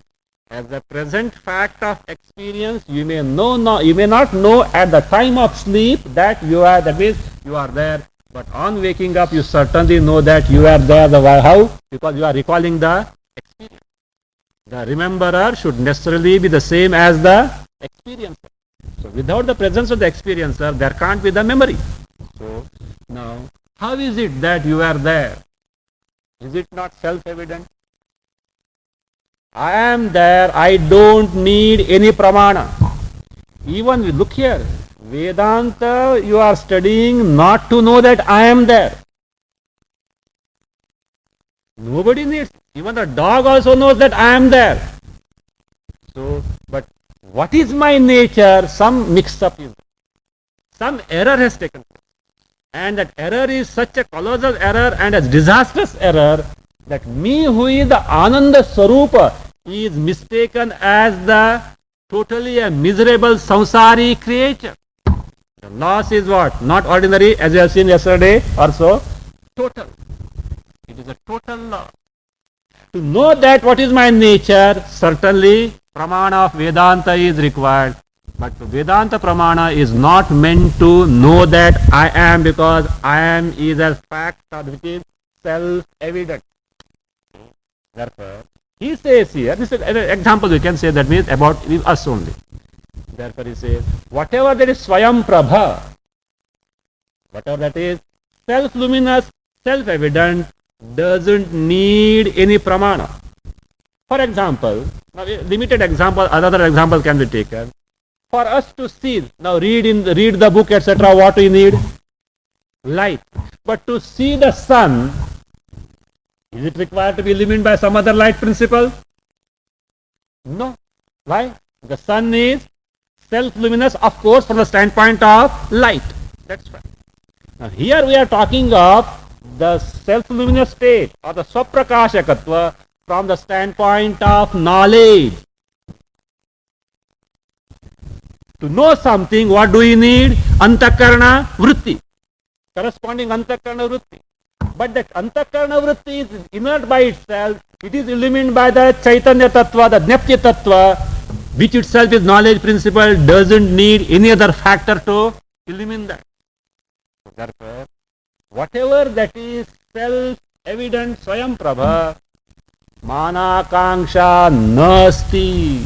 as the present fact of experience, you may not know at the time of sleep that you are, that means you are there. But on waking up, you certainly know that you are there. How? Because you are recalling the experience. The rememberer should necessarily be the same as the experiencer. So without the presence of the experiencer, there can't be the memory. So now, how is it that you are there? Is it not self-evident? I am there. I don't need any pramana. Even look here. Vedanta, you are studying not to know that I am there. Nobody needs. Even the dog also knows that I am there. So, but what is my nature? Some mix-up is there. Some error has taken place. And that error is such a colossal error and a disastrous error that me who is the Ananda Swarupa is mistaken as the totally a miserable samsari creature. The loss is what? Not ordinary, as we have seen yesterday or so. Total. It is a total loss. To know that what is my nature, certainly pramana of Vedanta is required. But Vedanta pramana is not meant to know that I am, because I am is a fact which is self-evident. Therefore, He says here, this is an example we can say that means about us only. Therefore he says, whatever that is Swayam Prabha, whatever that is self-luminous, self-evident, doesn't need any pramana. For example, now limited example, another example can be taken. For us to see, now read the book, etc., what we need? Light. But to see the sun, is it required to be illumined by some other light principle? No. Why? The sun is self-luminous, of course, from the standpoint of light. That's right. Now here we are talking of the self-luminous state or the Swaprakashakatva from the standpoint of knowledge. To know something, what do we need? Antakarana vritti. Corresponding Antakarana vritti. But that Antakarana vritti is inert by itself. It is illumined by the Chaitanya Tattva, the Jnapti Tattva, which itself is knowledge principle, doesn't need any other factor to illumine that. Therefore, whatever that is self-evident Swayam Prabha, Manakangsha nasti.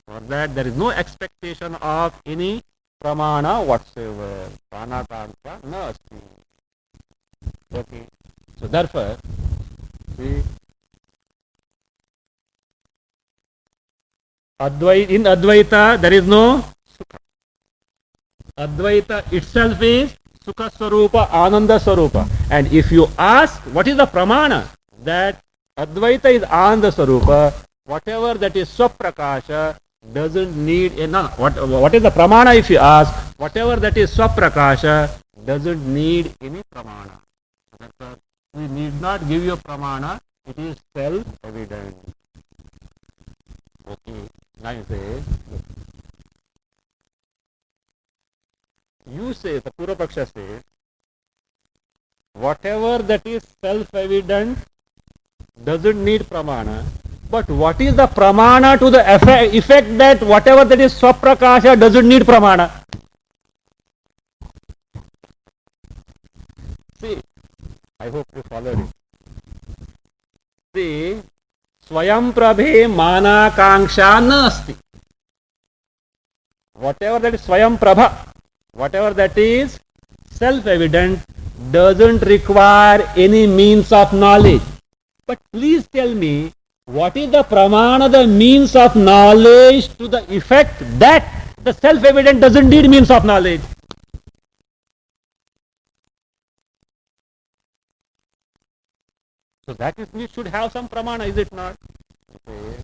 For that there is no expectation of any pramana whatsoever. Manakangsha nasti. Okay. So therefore, see, in Advaita there is no Sukha. Advaita itself is Sukha Swarupa, Ananda Swarupa. And if you ask what is the pramana that Advaita is Ananda Swarupa, whatever that is Swaprakasha doesn't need what is the pramana if you ask? Whatever that is Swaprakasha doesn't need any pramana. Therefore, we need not give you a pramana, it is self-evident. Okay, now you say, the Purva Paksha says, whatever that is self-evident doesn't need pramana, but what is the pramana to the effect that whatever that is Swaprakasha doesn't need pramana? See, I hope you followed it. See, Swayam Prabhe Manakangsha nasti. Whatever that is Swayam Prabha, whatever that is self-evident, doesn't require any means of knowledge. But please tell me, what is the pramana, the means of knowledge to the effect that the self-evident doesn't need means of knowledge? So that is, we should have some pramana, is it not? Okay.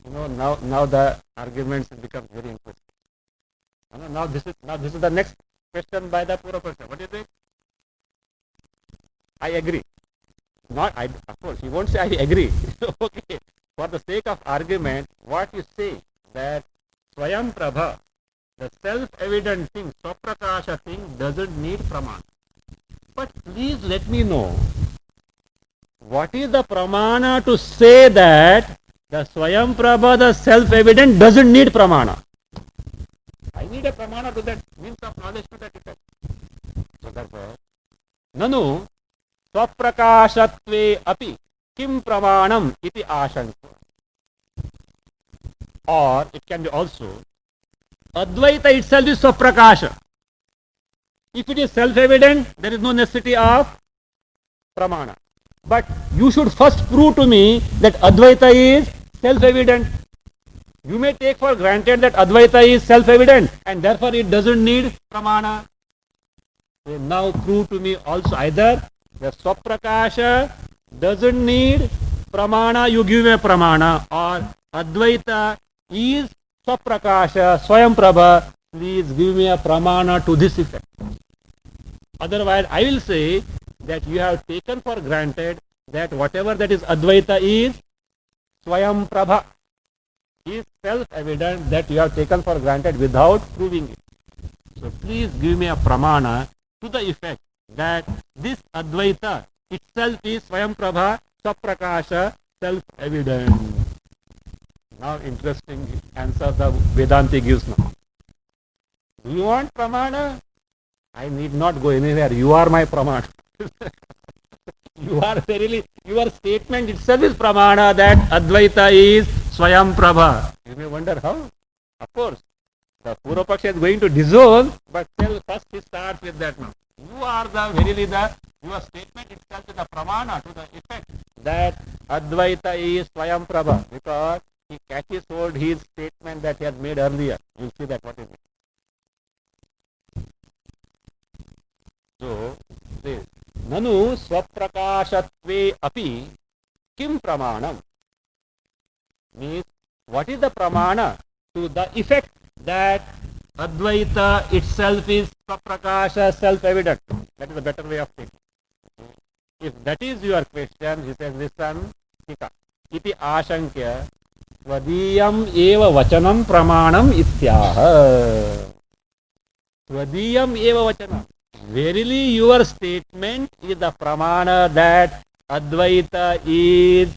Now the arguments become very interesting. Now this is the next question by the Purva Paksha. What do you think? I agree. Of course, you won't say I agree. Okay. For the sake of argument, what you say that Swayam Prabha, the self-evident thing, Swaprakasha thing, doesn't need pramana. But please let me know, what is the pramana to say that the Swayam Prabha, the self-evident, doesn't need pramana? I need a pramana to that means of knowledge to that effect. So therefore, Nanu Swaprakashatve api kim pramanam iti ashanka. Or it can be also Advaita itself is Swaprakasha. If it is self-evident, there is no necessity of pramana. But you should first prove to me that Advaita is self-evident. You may take for granted that Advaita is self-evident and therefore it doesn't need pramana. So now prove to me also either the Swaprakasha doesn't need pramana, you give me a pramana, or Advaita is Swaprakasha, Swayam Prabha, please give me a pramana to this effect. Otherwise, I will say that you have taken for granted that whatever that is Advaita is Swayam Prabha, is self-evident, that you have taken for granted without proving it. So please give me a pramana to the effect that this Advaita itself is Swayam Prabha, Swaprakasha, self-evident. Now interesting answer the Vedanti gives now. Do you want pramana? I need not go anywhere. You are my pramana. You are verily, your statement itself is pramana that Advaita is Swayam Prabha. You may wonder how. Of course, the Purvapaksha is going to disown, but still first he starts with that now. You are the verily your statement itself is the pramana to the effect that Advaita is Swayam Prabha, because he catches hold his statement that he had made earlier. You see that what is it? So, this Nanu Swaprakashatve api kim pramanam, means what is the pramana to the effect that Advaita itself is Swaprakasha, self-evident. That is a better way of thinking. If that is your question, he says, listen, Tika, iti ashankya Swadiyam eva vachanam pramanam ityaha. Swadiyam eva vachanam. Verily your statement is the pramana that Advaita is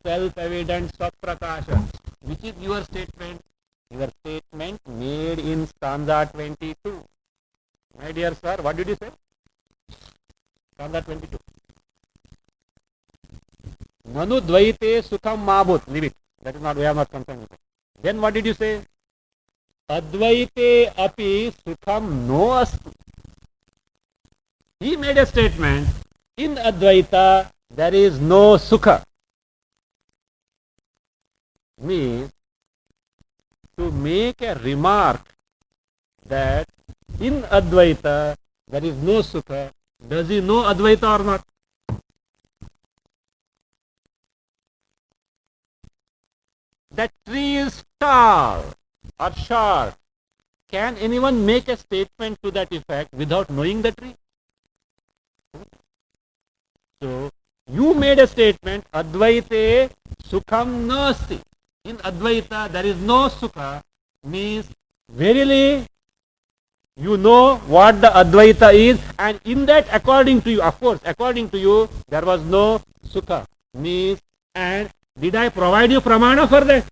self-evident Swaprakasha. Which is your statement? Your statement made in stanza 22. My dear sir, what did you say? Stanza 22. Nanu dvaite sukham mabhut. Leave it. That is not, we are not concerned with it. Then what did you say? Advaite api sukham no asti. He made a statement, in Advaita there is no sukha. Means, to make a remark that in Advaita there is no sukha, does he know Advaita or not? That tree is tall or short. Can anyone make a statement to that effect without knowing the tree? So, you made a statement, Advaite Sukham Nasti. In Advaita, there is no Sukha, means verily you know what the Advaita is, and in that, according to you, of course, according to you, there was no Sukha, means, and did I provide you pramana for that?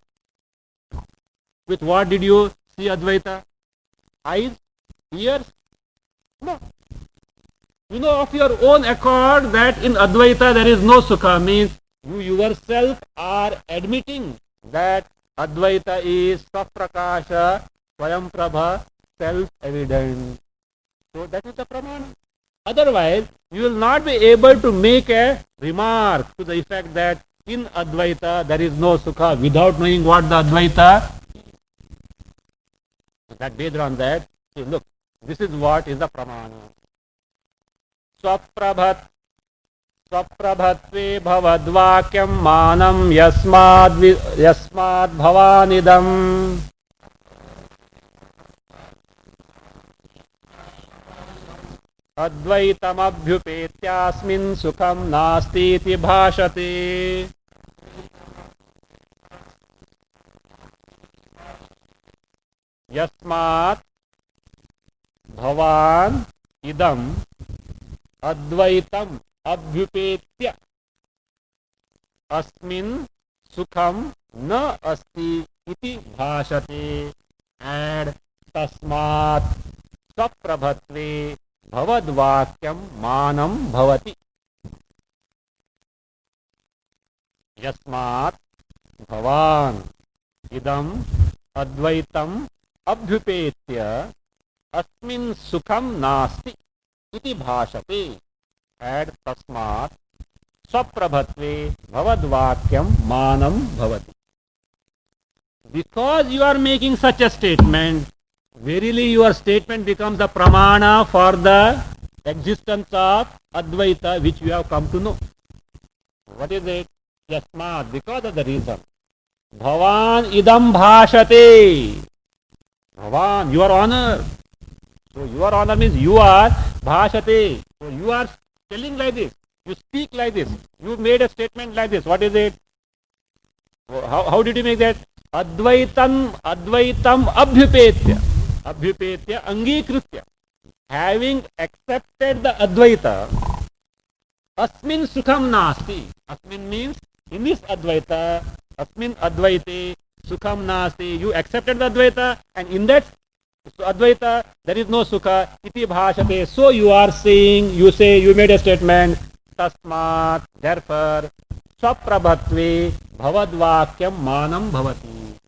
With what did you see Advaita? Eyes? Ears? No. You know of your own accord that in Advaita there is no Sukha, means you yourself are admitting that Advaita is Swaprakasha, Swayam Prabha, self-evident. So that is the pramana. Otherwise, you will not be able to make a remark to the effect that in Advaita there is no Sukha without knowing what the Advaita is. That based on that, see, look, this is what is the pramana. Swaprabhatve bhavadvakyam manam yasmad bhavanidam. Advaitam abhyupetyasmin sukham nasti iti bhashate. Yasmat bhavan idam Advaitam abhyupetya asmin sukham na asti iti bhashate, and tasmat swaprabhatve bhavadvakyam manam bhavati. Yasmat bhavan idam advaitam abhyupetya asmin sukham nasti iti bhashate, and tasmat swaprabhatve bhavadvakyam manam bhavati. Because you are making such a statement, verily your statement becomes the pramana for the existence of Advaita, which you have come to know. What is it? Yasmat, because of the reason. Bhavan idam bhashate. Bhavan, your honor. So your honor means you are bhashate. So you are telling like this. You speak like this. You made a statement like this. What is it? How did you make that? Advaitam abhyupetya. Abhyupetya angikritya. Having accepted the Advaita, asmin sukham nasti. Asmin means in this Advaita, asmin Advaite sukham nasti. You accepted the Advaita, and in that Advaita there is no Sukha iti bhashate. So you are saying, you made a statement, Tasmat, therefore, Swaprabhatve Bhavadvakyam Manam Bhavati.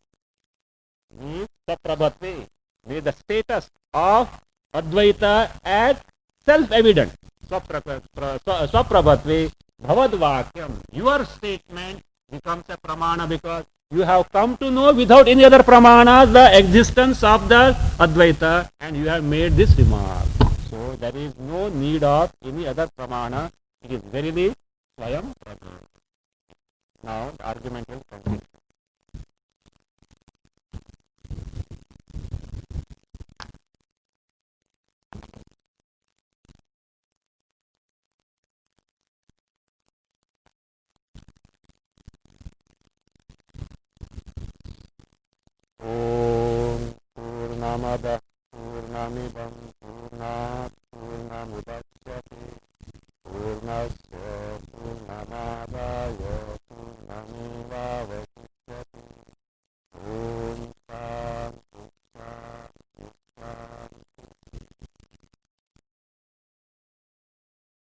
Means Swaprabhatve, means the status of Advaita as self-evident. Swaprabhatve Bhavadvakyam, your statement becomes a pramana because you have come to know without any other pramana the existence of the Advaita and you have made this remark. So there is no need of any other pramana. It is verily Swayam Pramana. Now the argument will continue. Om Purnamada Purnamidam Purnat Purnamudachyate